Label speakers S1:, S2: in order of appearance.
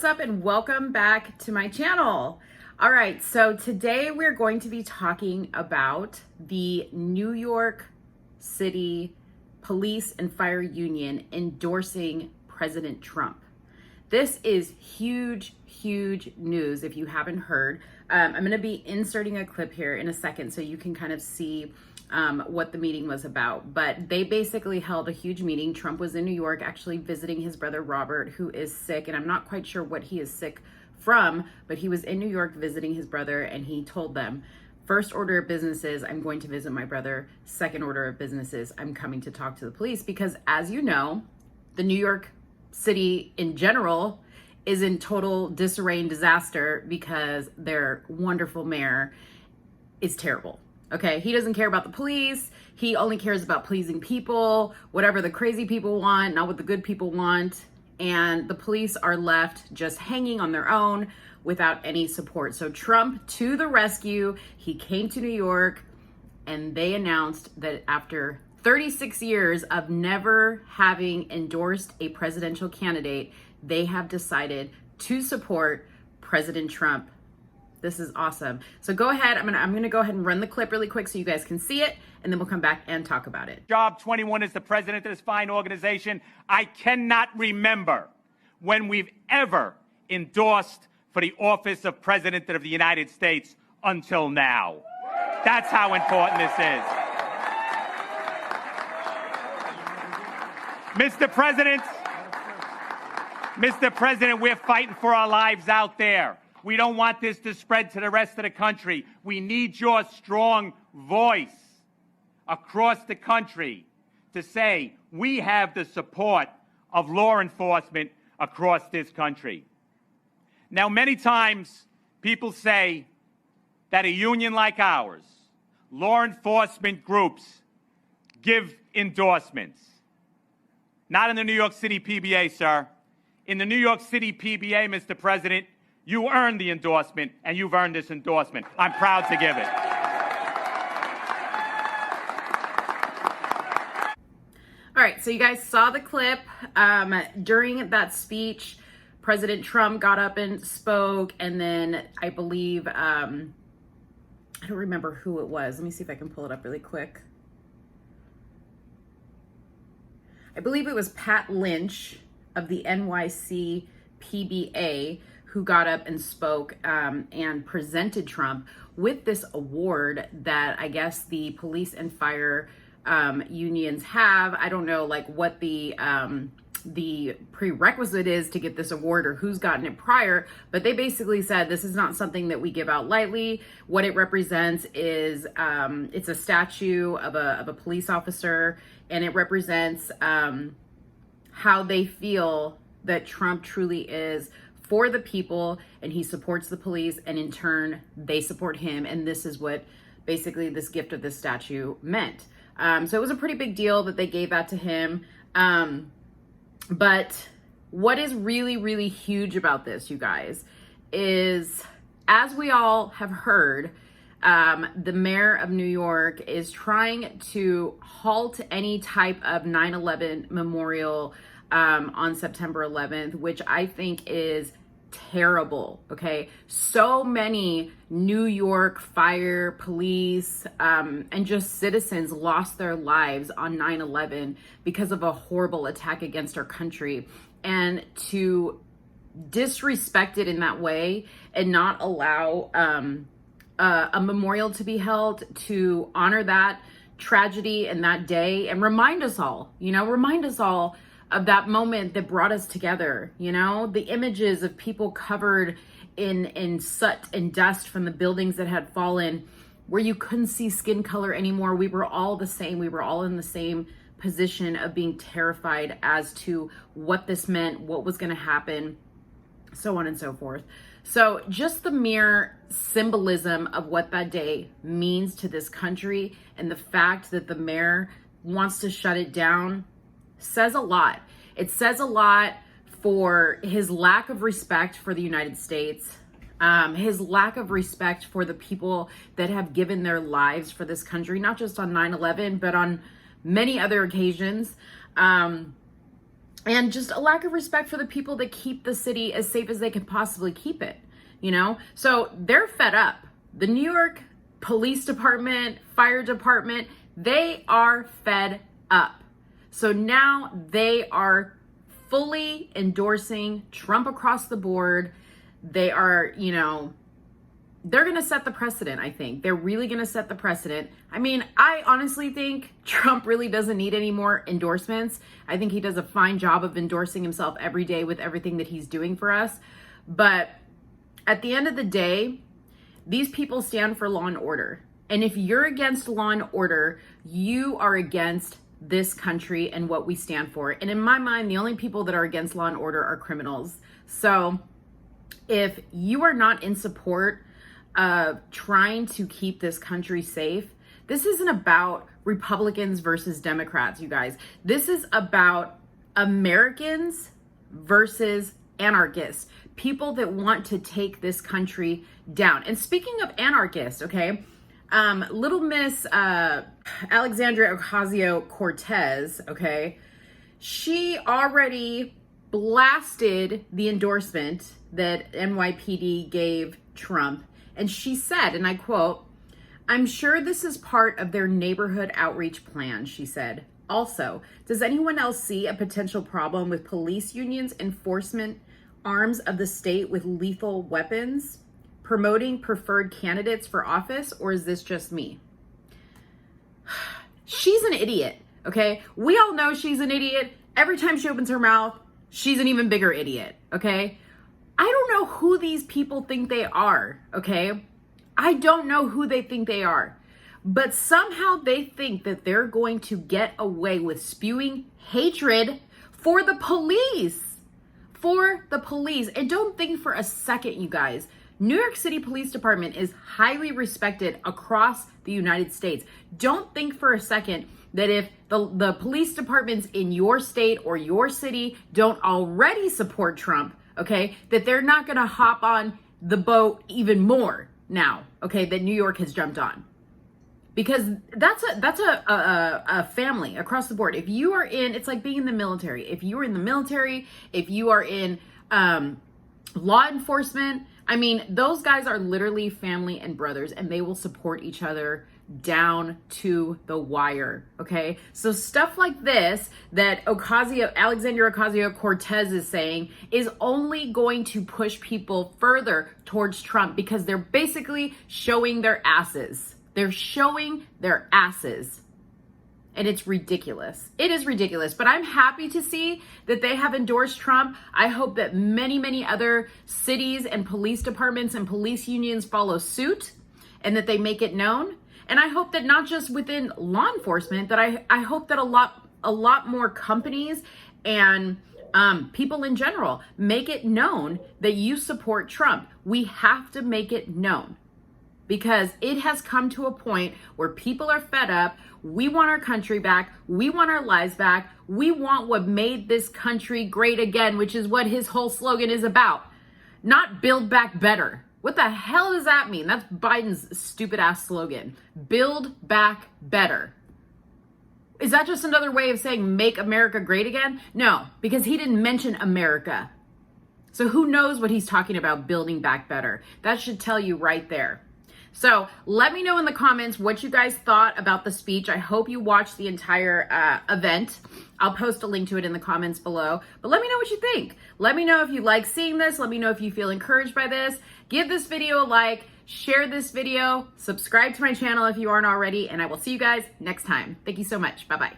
S1: what's up, and welcome back to my channel. All right, so today we're going to be talking about the New York City Police and Fire Union endorsing President Trump. This is huge news if you haven't heard. I'm going to be inserting a clip here in a second so you can kind of see what the meeting was about. But they basically held a huge meeting. Trump was in New York actually visiting his brother Robert, who is sick, and I'm not quite sure what he is sick from, but he was in New York visiting his brother, and he told them, first order of business is I'm going to visit my brother. Second order of business is I'm coming to talk to the police, because as you know, the New York City in general is in total disarray and disaster because their wonderful mayor is terrible. Okay, he doesn't care about the police. He only cares about pleasing people, whatever the crazy people want, not what the good people want. And the police are left just hanging on their own without any support. So Trump to the rescue. He came to New York, and they announced that after 36 years of never having endorsed a presidential candidate, they have decided to support President Trump. This is awesome. So go ahead. I'm gonna go ahead and run the clip really quick so you guys can see it, and then we'll come back and talk about it.
S2: Job 21 is the president of this fine organization. I cannot remember when we've ever endorsed for the office of President of the United States until now. That's how important this is. Mr. President, we're fighting for our lives out there. We don't want this to spread to the rest of the country. We need your strong voice across the country to say we have the support of law enforcement across this country. Now, many times people say that a union like ours, law enforcement groups, give endorsements. Not in the New York City PBA, sir. In the New York City PBA, Mr. President, you earned the endorsement, and you've earned this endorsement. I'm proud to give it.
S1: All right, so you guys saw the clip. During that speech, President Trump got up and spoke, and then I believe, I don't remember who it was. Let me see if I can pull it up really quick. I believe it was Pat Lynch of the NYPD who got up and spoke and presented Trump with this award that I guess the police and fire unions have. I don't know like what the prerequisite is to get this award or who's gotten it prior, but they basically said this is not something that we give out lightly. What it represents is it's a statue of a police officer, and it represents how they feel that Trump truly is for the people, and he supports the police, and in turn they support him. And this is what basically this gift of this statue meant. So it was a pretty big deal that they gave that to him. But what is really huge about this, you guys, is as we all have heard, the mayor of New York is trying to halt any type of 9/11 memorial on September 11th, which I think is terrible. Okay, so many New York fire, police, and just citizens lost their lives on 9/11 because of a horrible attack against our country, and to disrespect it in that way and not allow a memorial to be held to honor that tragedy and that day, and remind us all of that moment that brought us together. The images of people covered in soot and dust from the buildings that had fallen, where you couldn't see skin color anymore. We were all the same. We were all in the same position of being terrified as to what this meant, what was going to happen, so on and so forth. So just the mere symbolism of what that day means to this country, and the fact that the mayor wants to shut it down, says a lot. It says a lot for his lack of respect for the United States, his lack of respect for the people that have given their lives for this country, not just on 9/11, but on many other occasions. and just a lack of respect for the people that keep the city as safe as they can possibly keep it, you know? So they're fed up. The New York Police Department, Fire Department, they are fed up. So now they are fully endorsing Trump across the board. They are, you know, they're going to set the precedent, I think. They're really going to set the precedent. I mean, I honestly think Trump really doesn't need any more endorsements. I think he does a fine job of endorsing himself every day with everything that he's doing for us. But at the end of the day, these people stand for law and order. And if you're against law and order, you are against this country and what we stand for. And in my mind, the only people that are against law and order are criminals. So if you are not in support of trying to keep this country safe, this isn't about Republicans versus Democrats, you guys. This is about Americans versus anarchists, people that want to take this country down. And speaking of anarchists, okay, little Miss Alexandria Ocasio-Cortez, okay, she already blasted the endorsement that NYPD gave Trump. And she said, and I quote, "I'm sure this is part of their neighborhood outreach plan," she said. Also, does anyone else see a potential problem with police unions enforcement arms of the state with lethal weapons, promoting preferred candidates for office, or is this just me? She's an idiot, okay? We all know she's an idiot. Every time she opens her mouth, she's an even bigger idiot, okay? I don't know who these people think they are, okay? I don't know who they think they are. But somehow they think that they're going to get away with spewing hatred for the police. For the police. And don't think for a second, you guys, New York City Police Department is highly respected across the United States. Don't think for a second that if the police departments in your state or your city don't already support Trump, okay, that they're not going to hop on the boat even more now, okay, that New York has jumped on. Because that's a family across the board. If you are in, it's like being in the military. If you are in the military, if you are in law enforcement, I mean, those guys are literally family and brothers, and they will support each other down to the wire, okay? So stuff like this that Alexandria Ocasio-Cortez is saying is only going to push people further towards Trump because they're basically showing their asses. They're showing their asses. And it's ridiculous. It is ridiculous. But I'm happy to see that they have endorsed Trump. I hope that many, many other cities and police departments and police unions follow suit and that they make it known. And I hope that not just within law enforcement, that I hope that a lot more companies and people in general make it known that you support Trump. We have to make it known because it has come to a point where people are fed up. We want our country back. We want our lives back. We want what made this country great again, which is what his whole slogan is about. Not build back better. What the hell does that mean? That's Biden's stupid ass slogan. Build back better. Is that just another way of saying make America great again? No, because he didn't mention America. So who knows what he's talking about building back better? That should tell you right there. So let me know in the comments what you guys thought about the speech. I hope you watched the entire event. I'll post a link to it in the comments below. But let me know what you think. Let me know if you like seeing this. Let me know if you feel encouraged by this. Give this video a like. Share this video. Subscribe to my channel if you aren't already. And I will see you guys next time. Thank you so much. Bye-bye.